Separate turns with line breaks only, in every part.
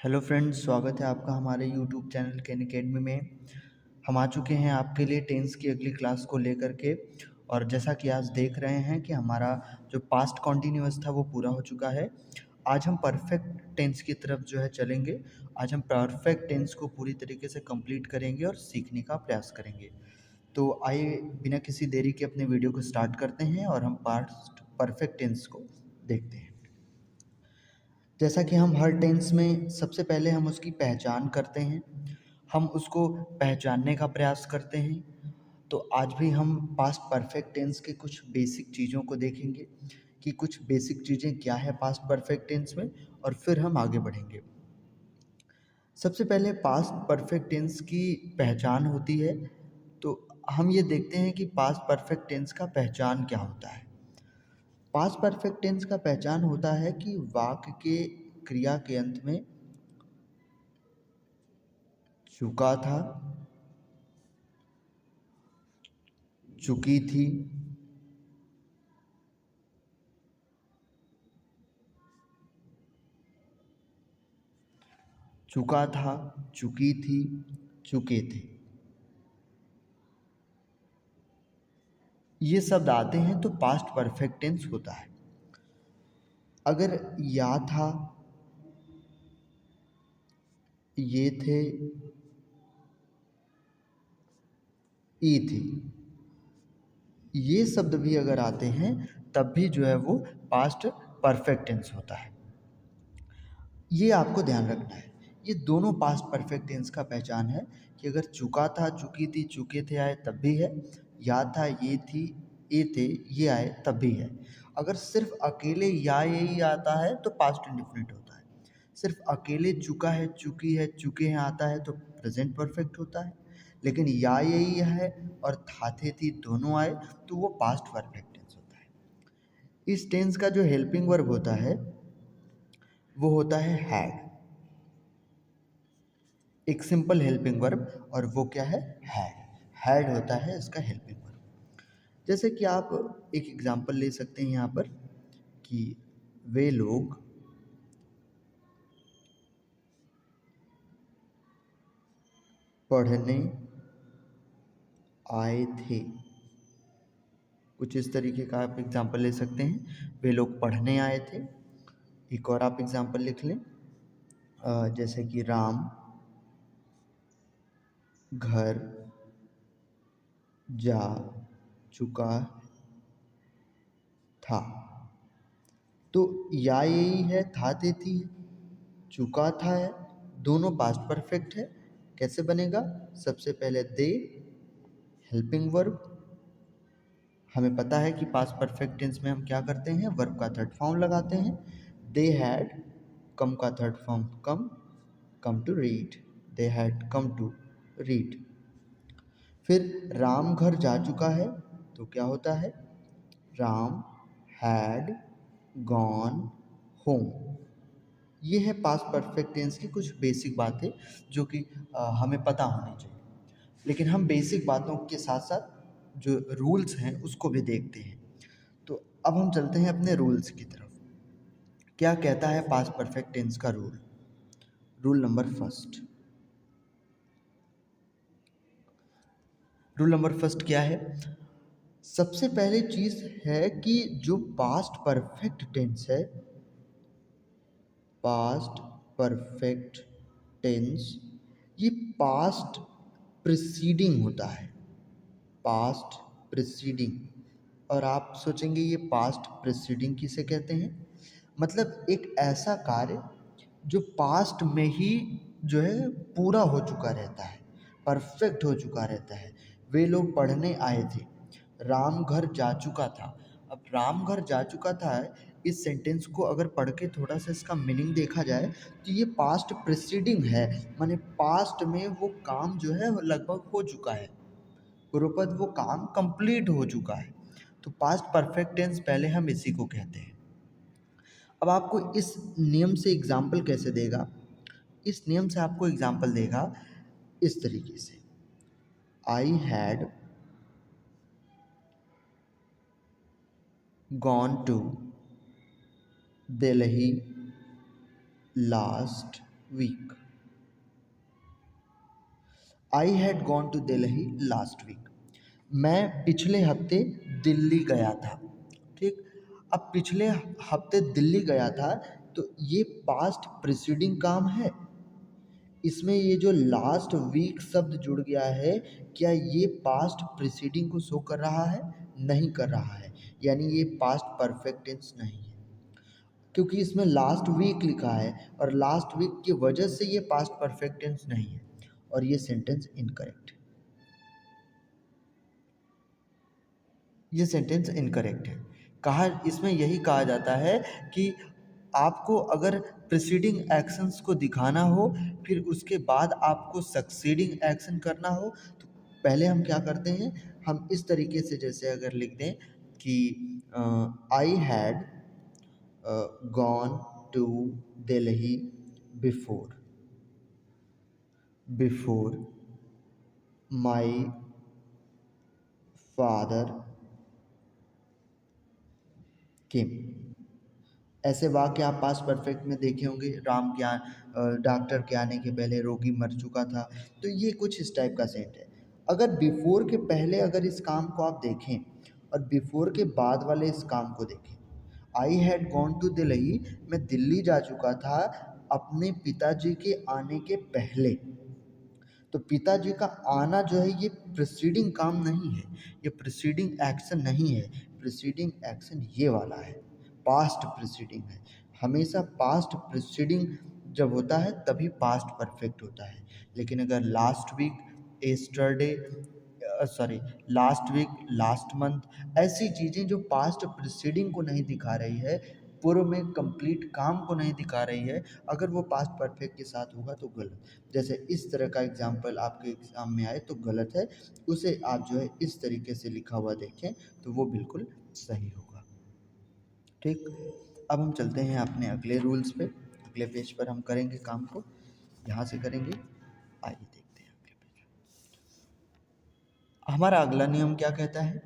Hello friends, स्वागत है आपका हमारे यूट्यूब चैनल कैन अकेडमी में। हम आ चुके हैं आपके लिए टेंस की अगली क्लास को लेकर के। और जैसा कि आज देख रहे हैं कि हमारा जो पास्ट कॉन्टिन्यूअस था वो पूरा हो चुका है। आज हम परफेक्ट टेंस की तरफ जो है चलेंगे। आज हम परफेक्ट टेंस को पूरी तरीके से कंप्लीट करेंगे और सीखने का प्रयास करेंगे। तो आइए बिना किसी देरी के अपने वीडियो को स्टार्ट करते हैं और हम पास्ट परफेक्ट टेंस को देखते हैं। जैसा कि हम हर टेंस में सबसे पहले हम उसकी पहचान करते हैं, हम उसको पहचानने का प्रयास करते हैं। तो आज भी हम पास्ट परफेक्ट टेंस के कुछ बेसिक चीज़ों को देखेंगे कि कुछ बेसिक चीज़ें क्या है पास्ट परफेक्ट टेंस में, और फिर हम आगे बढ़ेंगे। सबसे पहले पास्ट परफेक्ट टेंस की पहचान होती है। तो हम ये देखते हैं कि पास्ट परफेक्ट टेंस का पहचान क्या होता है। पास्ट परफेक्ट टेंस का पहचान होता है कि वाक्य के क्रिया के अंत में चुका था, चुकी थी, चुका था, चुकी थी, चुके थे, ये शब्द आते हैं तो पास्ट परफेक्ट टेंस होता है। अगर या था, ये थे, ई थी, ये शब्द भी अगर आते हैं तब भी जो है वो पास्ट परफेक्ट टेंस होता है। ये आपको ध्यान रखना है। ये दोनों पास्ट परफेक्ट टेंस का पहचान है कि अगर चुका था, चुकी थी, चुके थे आए तब भी है, याद था, ये थी, ये थे, ये आए तब भी है। अगर सिर्फ अकेले या यही आता है तो पास्ट इंडेफिनिट होता है। सिर्फ अकेले चुका है, चुकी है, चुके हैं आता है तो प्रेजेंट परफेक्ट होता है। लेकिन या यही है और था थे थी दोनों आए तो वो पास्ट परफेक्ट टेंस होता है। इस टेंस का जो हेल्पिंग वर्ब होता है वो होता है हैड। एक सिंपल हेल्पिंग वर्ब, और वो क्या है? हैड। हैड होता है इसका हेल्पिंग वर्ब। जैसे कि आप एक एग्जांपल ले सकते हैं यहाँ पर कि वे लोग पढ़ने आए थे। कुछ इस तरीके का आप एग्जांपल ले सकते हैं, वे लोग पढ़ने आए थे। एक और आप एग्जांपल लिख लें, जैसे कि राम घर जा चुका था। तो या यही है, था थे थी है, चुका था है, दोनों पास्ट परफेक्ट है। कैसे बनेगा? सबसे पहले दे, हेल्पिंग वर्ब। हमें पता है कि पास्ट परफेक्ट टेंस में हम क्या करते हैं, वर्ब का थर्ड फॉर्म लगाते हैं। दे हैड, कम का third form come to read, they had come to read. फिर राम घर जा चुका है तो क्या होता है? Ram had gone home. ये है पास्ट परफेक्ट टेंस की कुछ बेसिक बातें जो कि हमें पता होनी चाहिए। लेकिन हम बेसिक बातों के साथ साथ जो रूल्स हैं उसको भी देखते हैं। तो अब हम चलते हैं अपने रूल्स की तरफ। क्या कहता है पास्ट परफेक्ट टेंस का rule? Rule number first. Rule number first क्या है? सबसे पहली चीज है कि जो पास्ट परफेक्ट टेंस है, पास्ट परफेक्ट टेंस, ये पास्ट प्रीसीडिंग होता है। Past preceding. और आप सोचेंगे ये पास्ट प्रीसीडिंग किसे कहते हैं? मतलब एक ऐसा कार्य जो पास्ट में ही जो है पूरा हो चुका रहता है, परफेक्ट हो चुका रहता है। वे लोग पढ़ने आए थे, राम घर जा चुका था। अब राम घर जा चुका था, इस सेंटेंस को अगर पढ़ के थोड़ा सा इसका मीनिंग देखा जाए तो ये पास्ट प्रीसीडिंग है, माने पास्ट में वो काम जो है लगभग हो चुका है, पूर्वपद वो काम कंप्लीट हो चुका है। तो पास्ट परफेक्ट टेंस पहले हम इसी को कहते हैं। अब आपको इस नियम से एग्जाम्पल कैसे देगा? इस नियम से आपको एग्जाम्पल देगा इस तरीके से, I had gone to Delhi last week. I had gone to Delhi last week. मैं पिछले हफ्ते दिल्ली गया था। ठीक। अब पिछले हफ्ते दिल्ली गया था, तो ये पास्ट प्रीसीडिंग काम है। इसमें ये जो लास्ट वीक शब्द जुड़ गया है, क्या ये पास्ट प्रीसीडिंग को शो कर रहा है? नहीं कर रहा है, यानी ये पास्ट परफेक्ट टेंस नहीं है, क्योंकि इसमें लास्ट वीक लिखा है और लास्ट वीक की वजह से ये पास्ट परफेक्ट टेंस नहीं है, और ये सेंटेंस इनकरेक्ट है। ये सेंटेंस इनकरेक्ट है। कहा इसमें यही कहा जाता है कि आपको अगर प्रीसीडिंग एक्शंस को दिखाना हो, फिर उसके बाद आपको सक्सीडिंग एक्शन करना हो, तो पहले हम क्या करते हैं, हम इस तरीके से जैसे अगर लिख दें कि I had gone to Delhi before before my father came. ऐसे वाक्य आप पास्ट परफेक्ट में देखे होंगे, राम के डॉक्टर के आने के पहले रोगी मर चुका था। तो ये कुछ इस टाइप का सेंट है। अगर बिफोर के पहले अगर इस काम को आप देखें और बिफोर के बाद वाले इस काम को देखें, I had gone to Delhi, मैं दिल्ली जा चुका था अपने पिताजी के आने के पहले। तो पिताजी का आना जो है ये प्रीसीडिंग काम नहीं है, ये प्रीसीडिंग एक्शन नहीं है। प्रीसीडिंग एक्शन ये वाला है, पास्ट प्रीसीडिंग है। हमेशा पास्ट प्रीसीडिंग जब होता है तभी पास्ट परफेक्ट होता है। लेकिन अगर last week, yesterday, sorry, last week, last month, ऐसी चीज़ें जो पास्ट प्रीसीडिंग को नहीं दिखा रही है, पूर्व में कंप्लीट काम को नहीं दिखा रही है, अगर वो पास्ट परफेक्ट के साथ होगा तो गलत। जैसे इस तरह का एग्जाम्पल आपके एग्जाम में आए तो गलत है, उसे आप जो है इस तरीके से लिखा हुआ देखें तो वो बिल्कुल सही होगा। ठीक। अब हम चलते हैं अपने अगले रूल्स पे, अगले पेज पर हम करेंगे काम को, यहाँ से करेंगे। आइए देखते हैं अगले पेज। हमारा अगला नियम क्या कहता है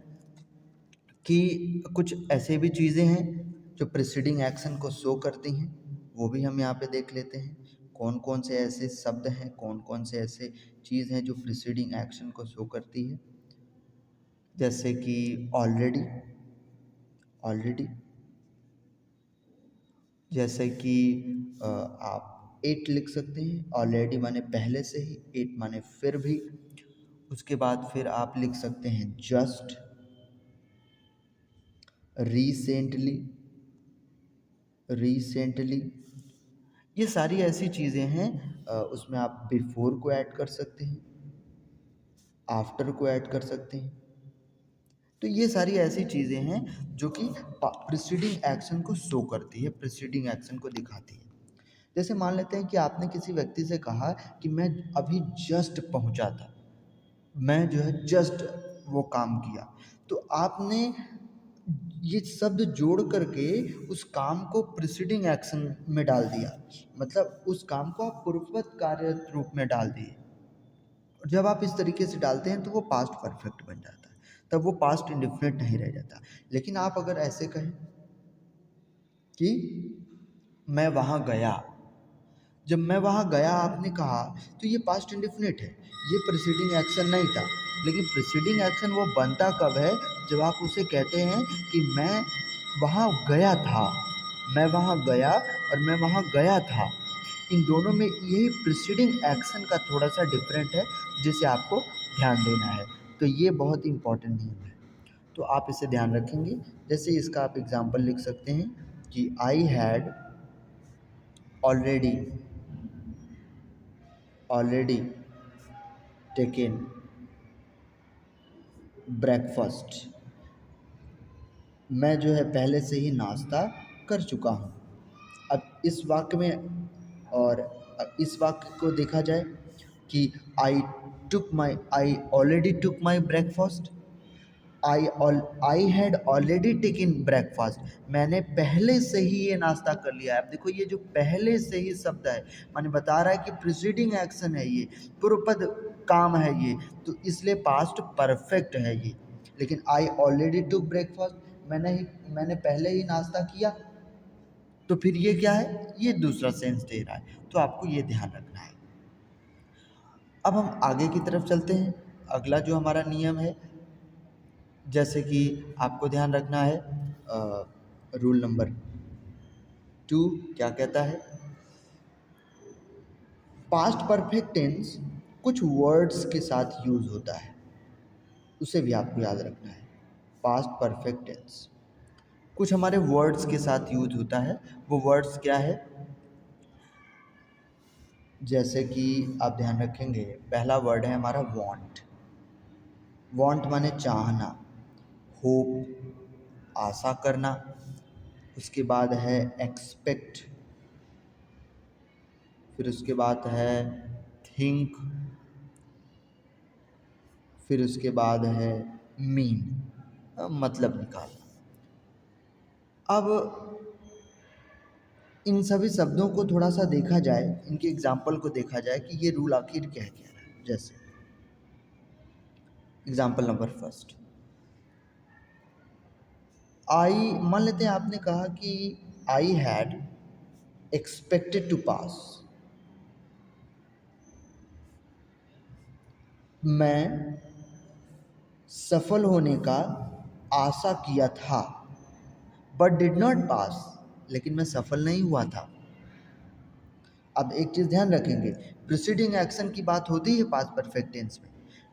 कि कुछ ऐसे भी चीज़ें हैं जो प्रीसीडिंग एक्शन को शो करती हैं, वो भी हम यहाँ पे देख लेते हैं। कौन कौन से ऐसे शब्द हैं, कौन कौन से ऐसे चीज़ हैं जो प्रीसीडिंग एक्शन को शो करती है। जैसे कि ऑलरेडी, ऑलरेडी, जैसे कि आप एट लिख सकते हैं। ऑलरेडी माने पहले से ही, एट माने फिर भी। उसके बाद फिर आप लिख सकते हैं जस्ट, रिसेंटली, रिसेंटली। ये सारी ऐसी चीज़ें हैं, उसमें आप बिफोर को ऐड कर सकते हैं, आफ्टर को ऐड कर सकते हैं। तो ये सारी ऐसी चीज़ें हैं जो कि प्रीसीडिंग एक्शन को शो करती है, प्रीसीडिंग एक्शन को दिखाती है। जैसे मान लेते हैं कि आपने किसी व्यक्ति से कहा कि मैं अभी जस्ट पहुंचा था, मैं जो है जस्ट वो काम किया, तो आपने ये शब्द जोड़ करके उस काम को प्रीसीडिंग एक्शन में डाल दिया, मतलब उस काम को आप पूर्ववत कार्य रूप में डाल दिए। और जब आप इस तरीके से डालते हैं तो वो पास्ट परफेक्ट बन जाता है, तब वो पास्ट इंडेफिनिट नहीं रह जाता। लेकिन आप अगर ऐसे कहें कि मैं वहाँ गया, जब मैं वहाँ गया आपने कहा, तो ये पास्ट इंडेफिनिट है, ये प्रीसीडिंग एक्शन नहीं था। लेकिन प्रीसीडिंग एक्शन वो बनता कब है, जब आप उसे कहते हैं कि मैं वहाँ गया था, मैं वहाँ गया और मैं वहाँ गया था। इन दोनों में यही प्रीसीडिंग एक्शन का थोड़ा सा डिफरेंट है, जिसे आपको ध्यान देना है। तो ये बहुत ही इंपॉर्टेंट नियम है, तो आप इसे ध्यान रखेंगे। जैसे इसका आप एग्जाम्पल लिख सकते हैं कि I had already, already taken breakfast. मैं जो है पहले से ही नाश्ता कर चुका हूँ। अब इस वाक्य में, और इस वाक्य को देखा जाए कि I already took my breakfast, I had already taken breakfast, मैंने पहले से ही ये नाश्ता कर लिया है। अब देखो ये जो पहले से ही शब्द है, माने बता रहा है कि प्रीसीडिंग एक्शन है, ये पूर्वपद काम है ये, तो इसलिए पास्ट परफेक्ट है ये। लेकिन आई ऑलरेडी टुक ब्रेकफास्ट, मैंने पहले ही नाश्ता किया, तो फिर ये क्या है, ये दूसरा सेंस दे रहा है, तो आपको ये ध्यान रखना है। अब हम आगे की तरफ चलते हैं। अगला जो हमारा नियम है, जैसे कि आपको ध्यान रखना है, रूल नंबर 2 क्या कहता है, पास्ट परफेक्ट टेंस कुछ वर्ड्स के साथ यूज होता है, उसे भी आपको याद रखना है। पास्ट परफेक्ट टेंस कुछ हमारे वर्ड्स के साथ यूज होता है, वो वर्ड्स क्या है, जैसे कि आप ध्यान रखेंगे, पहला वर्ड है हमारा वांट। वांट माने चाहना, होप आशा करना, उसके बाद है एक्सपेक्ट, फिर उसके बाद है थिंक, फिर उसके बाद है मीन, मतलब निकालना। अब इन सभी शब्दों को थोड़ा सा देखा जाए, इनके एग्जाम्पल को देखा जाए कि ये रूल आखिर क्या कह रहा है। जैसे एग्जाम्पल नंबर फर्स्ट, आई, मान लेते हैं आपने कहा कि आई हैड एक्सपेक्टेड टू पास, मैं सफल होने का आशा किया था, बट डिड नॉट पास, लेकिन मैं सफल नहीं हुआ था। अब एक चीज़ ध्यान रखेंगे, प्रीसीडिंग एक्शन की बात होती है पास्ट परफेक्ट टेंस में।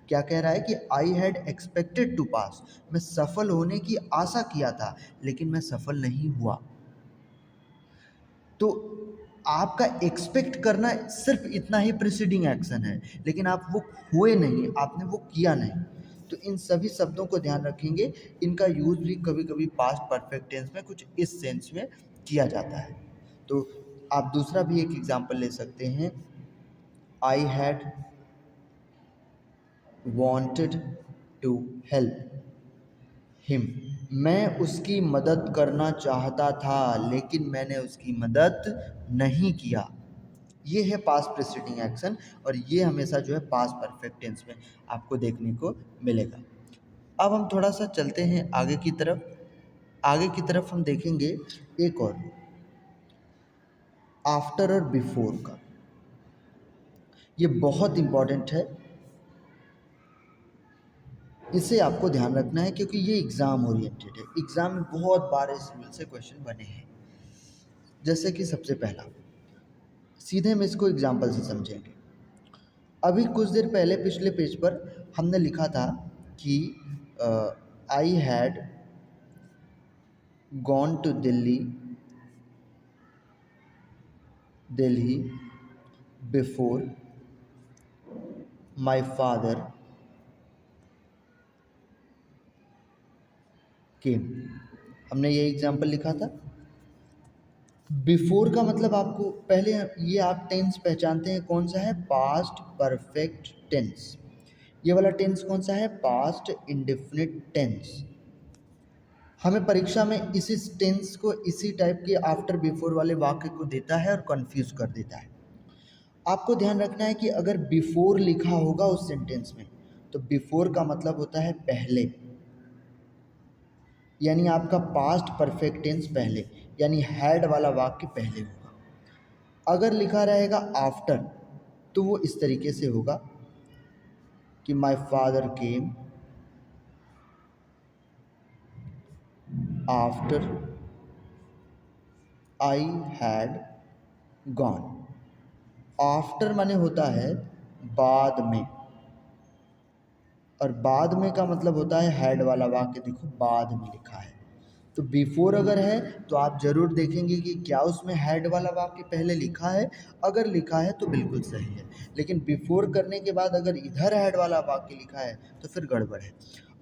क्या कह रहा है कि आई हैड एक्सपेक्टेड टू पास, मैं सफल होने की आशा किया था, लेकिन मैं सफल नहीं हुआ। तो आपका एक्सपेक्ट करना सिर्फ इतना ही प्रीसीडिंग एक्शन है, लेकिन आप वो हुए नहीं, आपने वो किया नहीं। तो इन सभी शब्दों को ध्यान रखेंगे, इनका यूज भी कभी कभी पास्ट परफेक्ट टेंस में कुछ इस सेंस में किया जाता है। तो आप दूसरा भी एक एग्जांपल ले सकते हैं, I had wanted to help him, मैं उसकी मदद करना चाहता था, लेकिन मैंने उसकी मदद नहीं किया। ये है पास्ट प्रीसीडिंग एक्शन, और ये हमेशा जो है पास्ट परफेक्ट टेंस में आपको देखने को मिलेगा। अब हम थोड़ा सा चलते हैं आगे की तरफ। आगे की तरफ हम देखेंगे एक और, आफ्टर और बिफोर का। ये बहुत इंपॉर्टेंट है, इसे आपको ध्यान रखना है, क्योंकि ये एग्ज़ाम ओरिएंटेड है। एग्ज़ाम में बहुत बार इस रूल से क्वेश्चन बने हैं। जैसे कि सबसे पहला, सीधे हम इसको एग्जाम्पल से समझेंगे। अभी कुछ देर पहले पिछले पेज पर हमने लिखा था कि I had gone to Delhi before my father came. हमने ये एग्जाम्पल लिखा था। बिफोर का मतलब आपको पहले, ये आप टेंस पहचानते हैं कौन सा है, पास्ट परफेक्ट टेंस। ये वाला टेंस कौन सा है, पास्ट इंडेफिनिट टेंस। हमें परीक्षा में इसी टेंस को इसी टाइप के आफ्टर बिफोर वाले वाक्य को देता है और कंफ्यूज कर देता है। आपको ध्यान रखना है कि अगर बिफोर लिखा होगा उस सेंटेंस में, तो बिफोर का मतलब होता है पहले, यानी आपका पास्ट परफेक्ट टेंस पहले, यानी हैड वाला वाक्य पहले होगा। अगर लिखा रहेगा आफ्टर, तो वो इस तरीके से होगा कि माई father came after I had gone. After माने होता है बाद में, और बाद में का मतलब होता है हैड वाला वाक्य, देखो बाद में लिखा है। तो बिफोर अगर है तो आप जरूर देखेंगे कि क्या उसमें हैड वाला वाक्य पहले लिखा है। अगर लिखा है तो बिल्कुल सही है, लेकिन बिफोर करने के बाद अगर इधर हैड वाला वाक्य लिखा है तो फिर गड़बड़ है।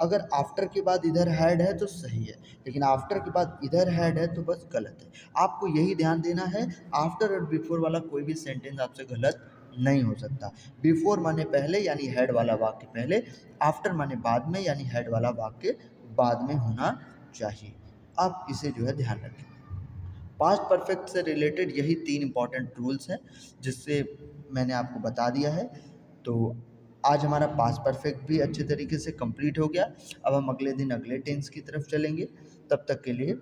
अगर आफ्टर के बाद इधर हैड है तो सही है, लेकिन आफ्टर के बाद इधर हैड है तो बस गलत है। आपको यही ध्यान देना है, आफ्टर और बिफोर वाला कोई भी सेंटेंस आपसे गलत नहीं हो सकता। बिफोर माने पहले यानी हेड वाला वाक्य पहले, आफ्टर माने बाद में यानी हेड वाला वाक्य बाद में होना चाहिए। आप इसे जो है ध्यान रखें। पास्ट परफेक्ट से रिलेटेड यही 3 इंपॉर्टेंट रूल्स हैं, जिससे मैंने आपको बता दिया है। तो आज हमारा पास्ट परफेक्ट भी अच्छे तरीके से कंप्लीट हो गया। अब हम अगले दिन अगले टेंस की तरफ चलेंगे। तब तक के लिए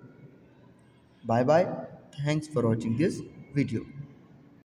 bye bye. Thanks for watching this video.